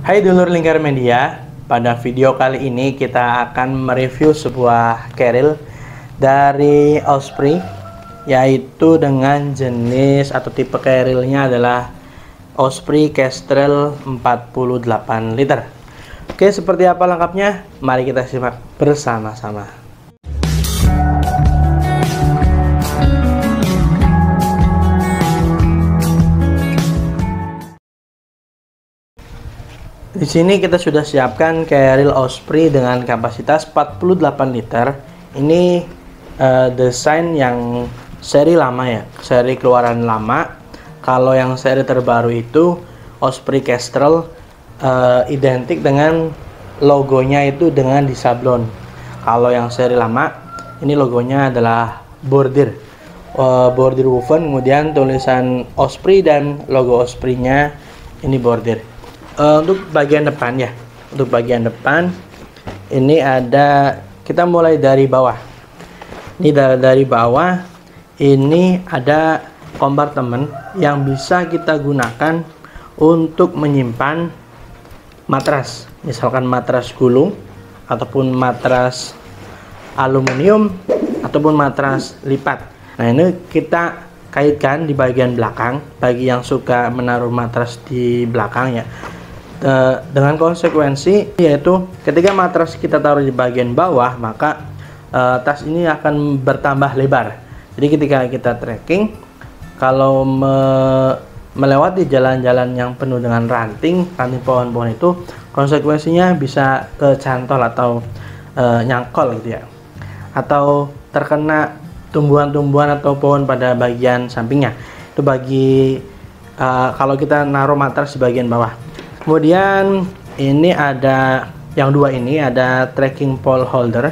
Hai dulur Lingkar Media, pada video kali ini kita akan mereview sebuah carrier dari Osprey, yaitu dengan jenis atau tipe carrier-nya adalah Osprey Kestrel 48 liter. Oke, seperti apa lengkapnya? Mari kita simak bersama-sama. Di sini kita sudah siapkan carrier Osprey dengan kapasitas 48 liter. Ini desain yang seri lama ya, seri keluaran lama. Kalau yang seri terbaru itu Osprey Kestrel, identik dengan logonya itu dengan disablon. Kalau yang seri lama ini logonya adalah bordir woven, kemudian tulisan Osprey dan logo Osprey-nya ini bordir. Untuk bagian depan ya, untuk bagian depan ini ada, kita mulai dari bawah. Ini dari bawah ini ada kompartemen yang bisa kita gunakan untuk menyimpan matras, misalkan matras gulung ataupun matras aluminium ataupun matras lipat. Nah, ini kita kaitkan di bagian belakang bagi yang suka menaruh matras di belakang ya. Dengan konsekuensi yaitu ketika matras kita taruh di bagian bawah, maka tas ini akan bertambah lebar. Jadi ketika kita trekking, kalau melewati jalan-jalan yang penuh dengan ranting pohon-pohon itu, konsekuensinya bisa kecantol atau nyangkol gitu ya, atau terkena tumbuhan-tumbuhan atau pohon pada bagian sampingnya. Itu bagi kalau kita naruh matras di bagian bawah. Kemudian ini ada yang dua, ini ada trekking pole holder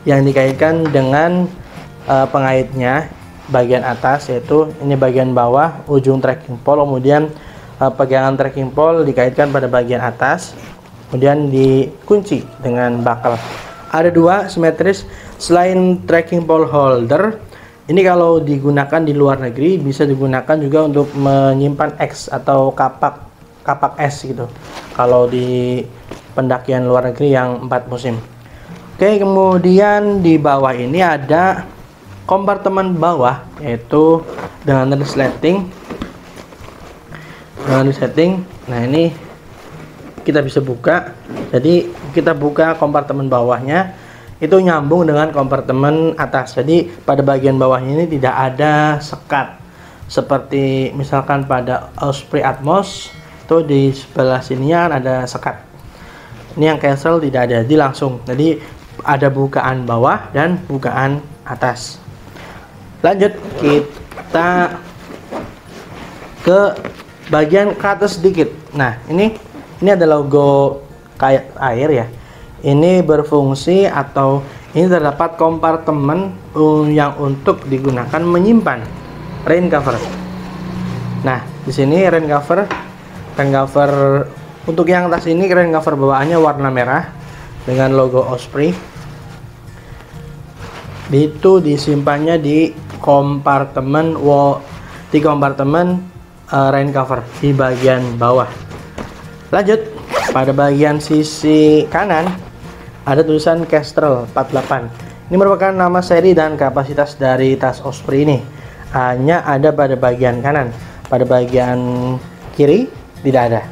yang dikaitkan dengan pengaitnya bagian atas, yaitu ini bagian bawah ujung trekking pole, kemudian pegangan trekking pole dikaitkan pada bagian atas, kemudian dikunci dengan bakal. Ada dua simetris. Selain trekking pole holder, ini kalau digunakan di luar negeri bisa digunakan juga untuk menyimpan X atau kapak es gitu, kalau di pendakian luar negeri yang 4 musim. Oke, kemudian di bawah ini ada kompartemen bawah, yaitu dengan resleting. Nah, ini kita bisa buka. Jadi kita buka kompartemen bawahnya, itu nyambung dengan kompartemen atas. Jadi pada bagian bawahnya ini tidak ada sekat seperti misalkan pada Osprey Atmos itu di sebelah sininya kan ada sekat. Ini yang Kestrel tidak ada, jadi langsung. Jadi ada bukaan bawah dan bukaan atas. Lanjut, kita ke bagian ke atas sedikit. Nah, ini ada logo kayak air ya. Ini berfungsi atau ini terdapat kompartemen yang untuk digunakan menyimpan rain cover. Nah, di sini rain cover untuk yang atas ini, rain cover bawaannya warna merah dengan logo Osprey. Itu disimpannya di kompartemen rain cover di bagian bawah. Lanjut, pada bagian sisi kanan ada tulisan Kestrel 48. Ini merupakan nama seri dan kapasitas dari tas Osprey ini. Hanya ada pada bagian kanan, pada bagian kiri tidak ada.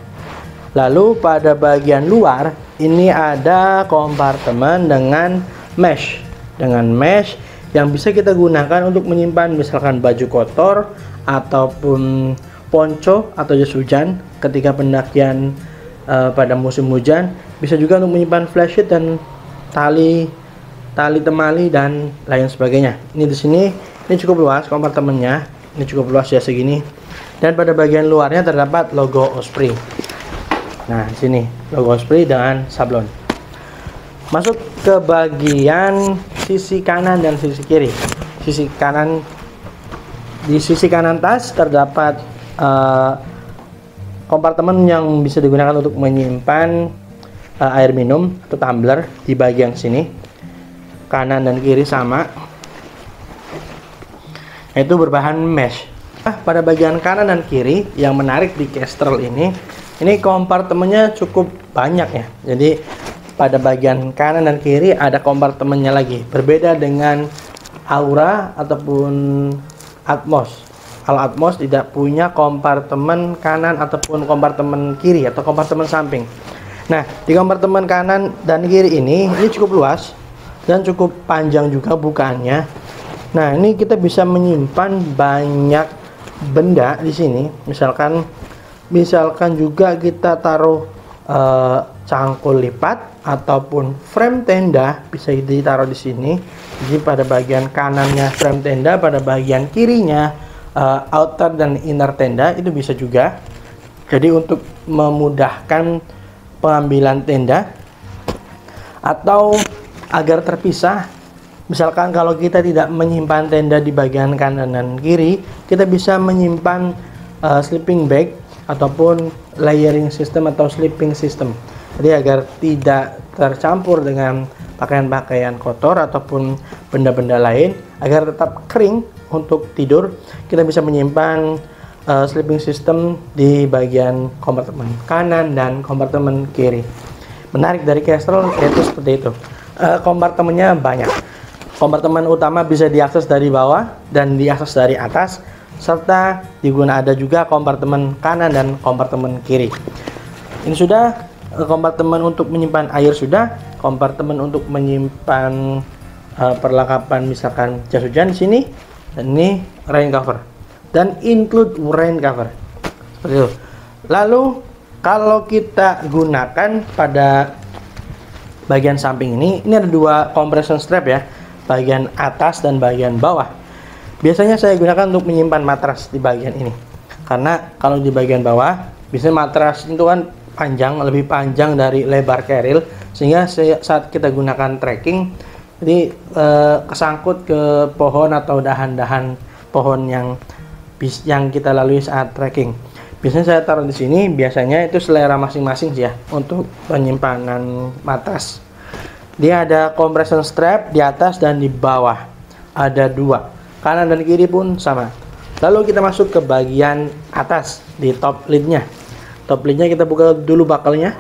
Lalu pada bagian luar ini ada kompartemen dengan mesh yang bisa kita gunakan untuk menyimpan misalkan baju kotor ataupun ponco atau jas hujan ketika pendakian pada musim hujan. Bisa juga untuk menyimpan flashlight dan tali temali dan lain sebagainya. Ini di sini ini cukup luas kompartemennya, ini cukup luas ya segini. Dan pada bagian luarnya terdapat logo Osprey. Nah, di sini logo Osprey dengan sablon. Masuk ke bagian sisi kanan dan sisi kiri. Di sisi kanan tas terdapat kompartemen yang bisa digunakan untuk menyimpan air minum atau tumbler di bagian sini. Kanan dan kiri sama. Itu berbahan mesh. Pada bagian kanan dan kiri yang menarik di Kestrel ini Ini kompartemennya cukup banyak ya. Jadi pada bagian kanan dan kiri ada kompartemennya lagi. Berbeda dengan Aura ataupun Atmos. Kalau Atmos tidak punya kompartemen kanan ataupun kompartemen kiri atau kompartemen samping. Nah, di kompartemen kanan dan kiri ini cukup luas dan cukup panjang juga bukaannya. Nah, ini kita bisa menyimpan banyak benda di sini. Misalkan juga kita taruh cangkul lipat ataupun frame tenda bisa ditaruh di sini. Jadi pada bagian kanannya frame tenda, pada bagian kirinya outer dan inner tenda itu bisa juga. Jadi untuk memudahkan pengambilan tenda atau agar terpisah, misalkan kalau kita tidak menyimpan tenda di bagian kanan dan kiri, kita bisa menyimpan sleeping bag ataupun layering system atau sleeping system. Jadi agar tidak tercampur dengan pakaian-pakaian kotor ataupun benda-benda lain, agar tetap kering untuk tidur, kita bisa menyimpan sleeping system di bagian kompartemen kanan dan kompartemen kiri. Menarik dari Kestrel yaitu seperti itu. Kompartemennya banyak. Kompartemen utama bisa diakses dari bawah dan diakses dari atas, serta ada juga kompartemen kanan dan kompartemen kiri. Ini sudah kompartemen untuk menyimpan air, sudah kompartemen untuk menyimpan perlengkapan misalkan jas hujan di sini, dan ini rain cover dan include rain cover seperti itu. Lalu kalau kita gunakan pada bagian samping ini ada dua compression strap ya, bagian atas dan bagian bawah. Biasanya saya gunakan untuk menyimpan matras di bagian ini, karena kalau di bagian bawah biasanya matras itu kan lebih panjang dari lebar carriel, sehingga saat kita gunakan trekking jadi kesangkut ke pohon atau dahan-dahan pohon yang kita lalui saat trekking. Biasanya saya taruh di sini, biasanya itu selera masing-masing sih ya untuk penyimpanan matras. Dia ada compression strap di atas dan di bawah, ada dua, kanan dan kiri pun sama. Lalu kita masuk ke bagian atas di top lidnya. Top lidnya kita buka dulu bakalnya.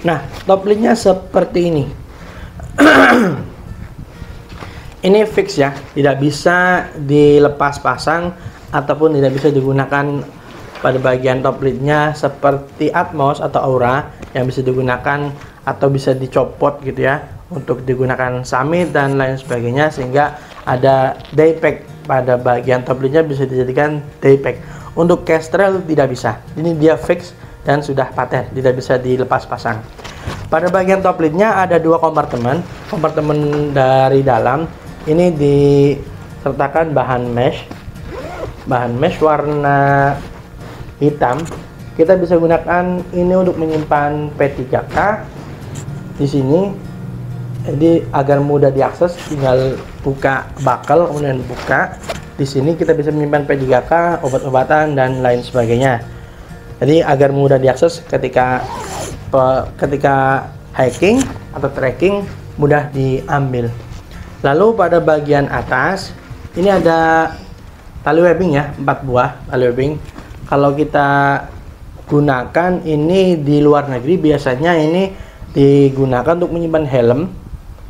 Nah, top lidnya seperti ini. Ini fix ya, tidak bisa dilepas pasang ataupun tidak bisa digunakan pada bagian top lidnya seperti Atmos atau Aura yang bisa digunakan atau bisa dicopot gitu ya untuk digunakan summit dan lain sebagainya, sehingga ada daypack pada bagian top lidnya bisa dijadikan daypack. Untuk Kestrel tidak bisa, ini dia fix dan sudah paten, tidak bisa dilepas pasang. Pada bagian top lidnya ada dua kompartemen dari dalam. Ini disertakan bahan mesh warna hitam. Kita bisa gunakan ini untuk menyimpan P3K di sini. Jadi agar mudah diakses, tinggal buka bakal kemudian buka. Di sini kita bisa menyimpan P3K, obat-obatan dan lain sebagainya. Jadi agar mudah diakses ketika hiking atau trekking, mudah diambil. Lalu pada bagian atas ini ada tali webbing ya, 4 buah tali webbing. Kalau kita gunakan ini di luar negeri, biasanya ini digunakan untuk menyimpan helm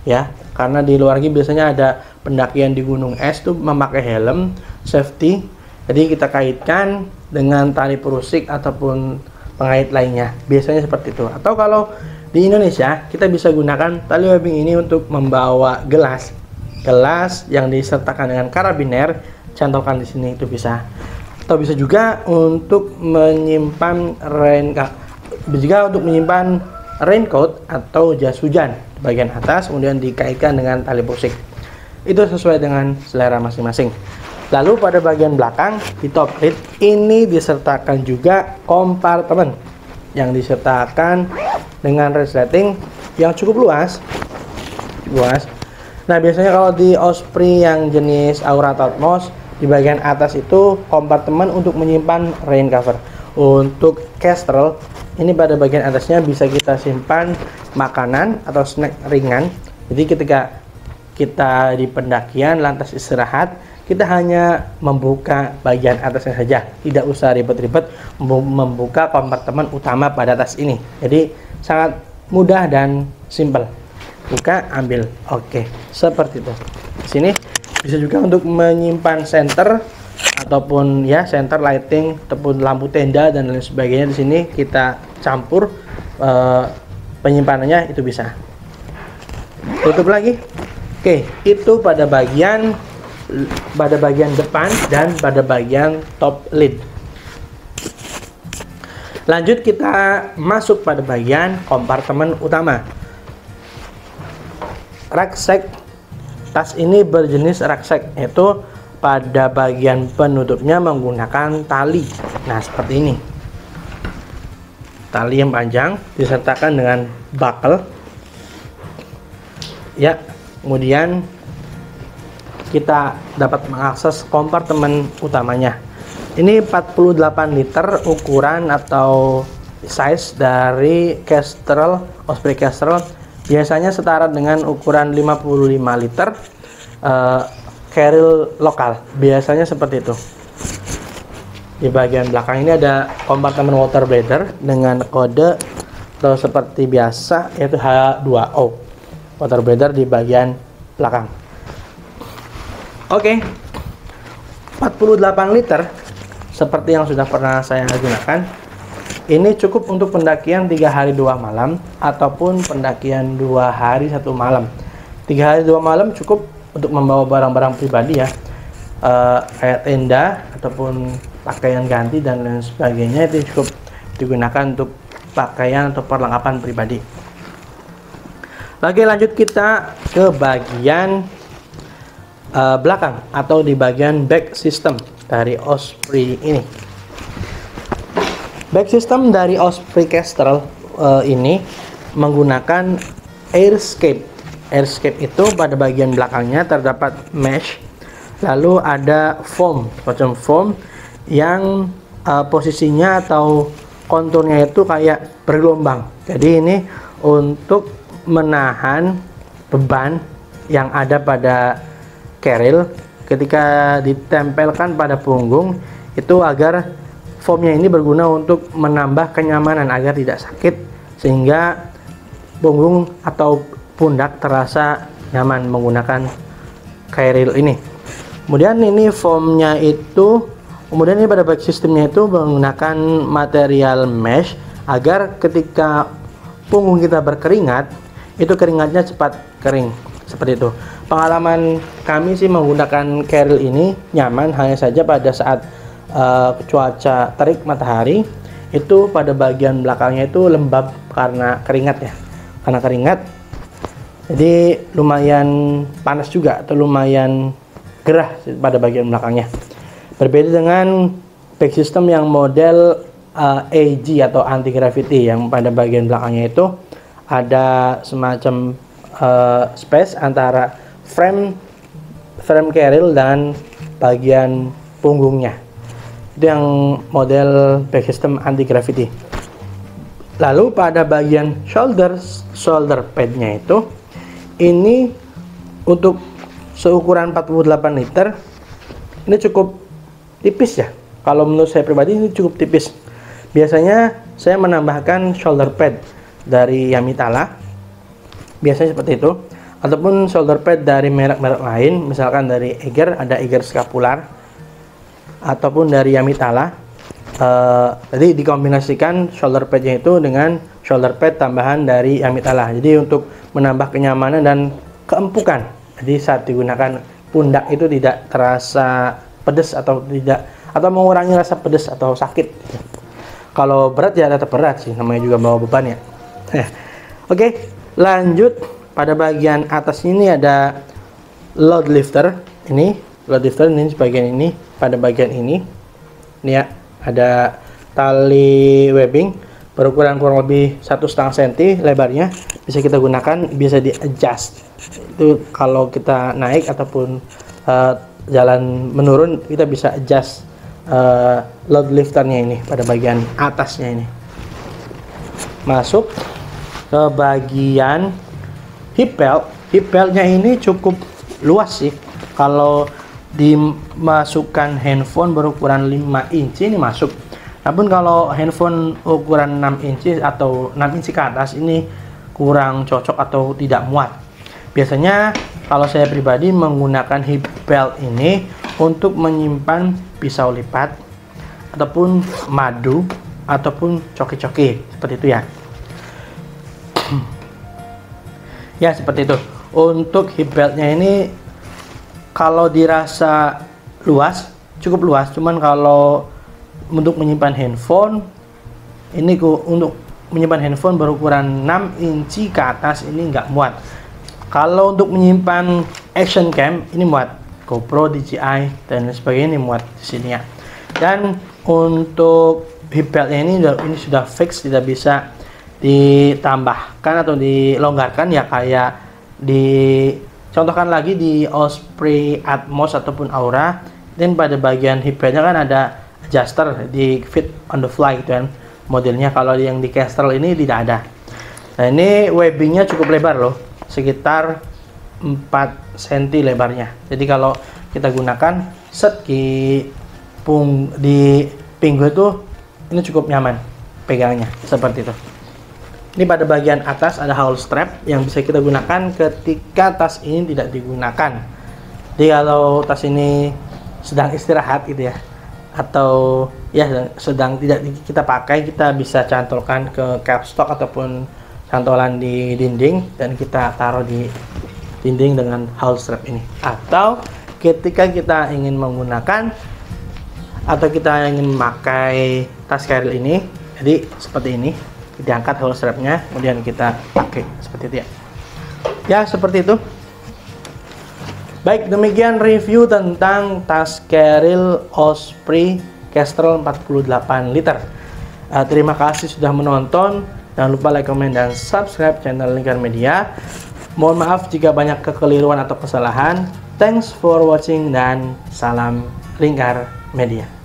ya, karena di luar negeri biasanya ada pendakian di gunung es tuh memakai helm safety. Jadi kita kaitkan dengan tali perusik ataupun pengait lainnya, biasanya seperti itu. Atau kalau di Indonesia kita bisa gunakan tali webbing ini untuk membawa gelas yang disertakan dengan karabiner, cantolkan di sini, itu bisa. Atau bisa juga untuk menyimpan raincoat atau jas hujan di bagian atas, kemudian dikaitkan dengan tali perusik. Itu sesuai dengan selera masing-masing. Lalu pada bagian belakang di top lid ini disertakan juga kompartemen yang disertakan dengan resleting yang cukup luas. Nah, biasanya kalau di Osprey yang jenis Aura atau Atmos, di bagian atas itu kompartemen untuk menyimpan rain cover. Untuk Kestrel ini pada bagian atasnya bisa kita simpan makanan atau snack ringan. Jadi ketika kita di pendakian lantas istirahat, kita hanya membuka bagian atasnya saja, tidak usah ribet-ribet membuka kompartemen utama pada tas ini. Jadi sangat mudah dan simple. Buka, ambil, oke, seperti itu. Di sini bisa juga untuk menyimpan senter ataupun ya senter lighting ataupun lampu tenda dan lain sebagainya. Di sini kita campur penyimpanannya, itu bisa. Tutup lagi. Oke, itu pada bagian depan dan pada bagian top lid. Lanjut kita masuk pada bagian kompartemen utama. Rucksack. Tas ini berjenis rucksack, yaitu pada bagian penutupnya menggunakan tali. Nah, seperti ini. Tali yang panjang disertakan dengan buckle. Ya, kemudian kita dapat mengakses kompartemen utamanya. Ini 48 liter ukuran atau size dari Kestrel, Osprey Kestrel. Biasanya setara dengan ukuran 55 liter Caril lokal. Biasanya seperti itu. Di bagian belakang ini ada kompartemen water bladder dengan kode atau seperti biasa yaitu H2O. Water bladder di bagian belakang. Oke, 48 liter seperti yang sudah pernah saya gunakan. Ini cukup untuk pendakian 3 hari 2 malam ataupun pendakian 2 hari 1 malam. 3 hari 2 malam cukup untuk membawa barang-barang pribadi ya, kayak tenda ataupun pakaian ganti dan lain sebagainya. Itu cukup digunakan untuk pakaian atau perlengkapan pribadi. Oke, lanjut kita ke bagian belakang atau di bagian back system dari Osprey ini. Back system dari Osprey Kestrel ini menggunakan airscape. Airscape itu pada bagian belakangnya terdapat mesh, lalu ada foam, macam foam yang posisinya atau konturnya itu kayak bergelombang. Jadi ini untuk menahan beban yang ada pada Caril ketika ditempelkan pada punggung, itu agar foamnya ini berguna untuk menambah kenyamanan agar tidak sakit, sehingga punggung atau pundak terasa nyaman menggunakan Caril ini. Kemudian ini foamnya itu, kemudian ini pada back systemnya itu menggunakan material mesh agar ketika punggung kita berkeringat, itu keringatnya cepat kering. Seperti itu. Pengalaman kami sih menggunakan Caril ini nyaman, hanya saja pada saat cuaca terik matahari itu pada bagian belakangnya itu lembab karena keringat ya. Karena keringat, jadi lumayan panas juga atau lumayan gerah pada bagian belakangnya. Berbeda dengan back system yang model AG atau anti gravity, yang pada bagian belakangnya itu ada semacam space antara frame Caril dan bagian punggungnya. Itu yang model back system anti gravity. Lalu pada bagian shoulder padnya itu, ini untuk seukuran 48 liter ini cukup tipis ya. Kalau menurut saya pribadi ini cukup tipis. Biasanya saya menambahkan shoulder pad dari Yamitala, biasanya seperti itu, ataupun shoulder pad dari merek-merek lain, misalkan dari Eiger, ada Eiger Scapular, ataupun dari Yamitala. Jadi dikombinasikan shoulder padnya itu dengan shoulder pad tambahan dari Yamitala, jadi untuk menambah kenyamanan dan keempukan. Jadi saat digunakan pundak itu tidak terasa pedas atau tidak, atau mengurangi rasa pedas atau sakit. Kalau berat ya tetap berat sih, namanya juga bawa beban ya. Oke, lanjut. Pada bagian atas ini ada load lifter. Ini load lifter ini bagian ini, pada bagian ini ya ada tali webbing berukuran kurang lebih 1,5 cm lebarnya, bisa kita gunakan, bisa di adjust. Itu kalau kita naik ataupun jalan menurun, kita bisa adjust load lifternya ini pada bagian atasnya ini. Masuk ke bagian hip belt. Hip beltnya ini cukup luas sih. Kalau dimasukkan handphone berukuran 5 inci ini masuk. Namun kalau handphone ukuran 6 inci atau 6 inci ke atas ini kurang cocok atau tidak muat. Biasanya kalau saya pribadi menggunakan hip belt ini untuk menyimpan pisau lipat ataupun madu ataupun coki-coki seperti itu ya. Ya seperti itu. Untuk hip beltnya ini kalau dirasa luas, cukup luas, cuman kalau untuk menyimpan handphone ini untuk menyimpan handphone berukuran 6 inci ke atas ini nggak muat. Kalau untuk menyimpan action cam ini muat, GoPro, DJI dan sebagainya ini muat di sini ya. Dan untuk hip beltnya ini sudah fix, tidak bisa ditambahkan atau dilonggarkan ya, kayak contohkan lagi di Osprey Atmos ataupun Aura. Dan pada bagian hip beltnya kan ada adjuster di fit on the fly gitu kan modelnya. Kalau yang di Kestrel ini tidak ada. Nah ini webbingnya cukup lebar loh, sekitar 4 cm lebarnya. Jadi kalau kita gunakan set di pinggul itu ini cukup nyaman pegangnya seperti itu. Ini pada bagian atas ada haul strap yang bisa kita gunakan ketika tas ini tidak digunakan. Jadi kalau tas ini sedang istirahat gitu ya, atau ya sedang tidak kita pakai, kita bisa cantolkan ke capstock ataupun cantolan di dinding dan kita taruh di dinding dengan haul strap ini. Atau ketika kita ingin menggunakan atau kita ingin memakai tas carrier ini, jadi seperti ini, diangkat haul strapnya, kemudian kita pakai seperti itu ya. Ya seperti itu. Baik, demikian review tentang tas carrier Osprey Kestrel 48 liter. Terima kasih sudah menonton. Jangan lupa like, comment, dan subscribe channel Lingkar Media. Mohon maaf jika banyak kekeliruan atau kesalahan. Thanks for watching dan salam Lingkar Media.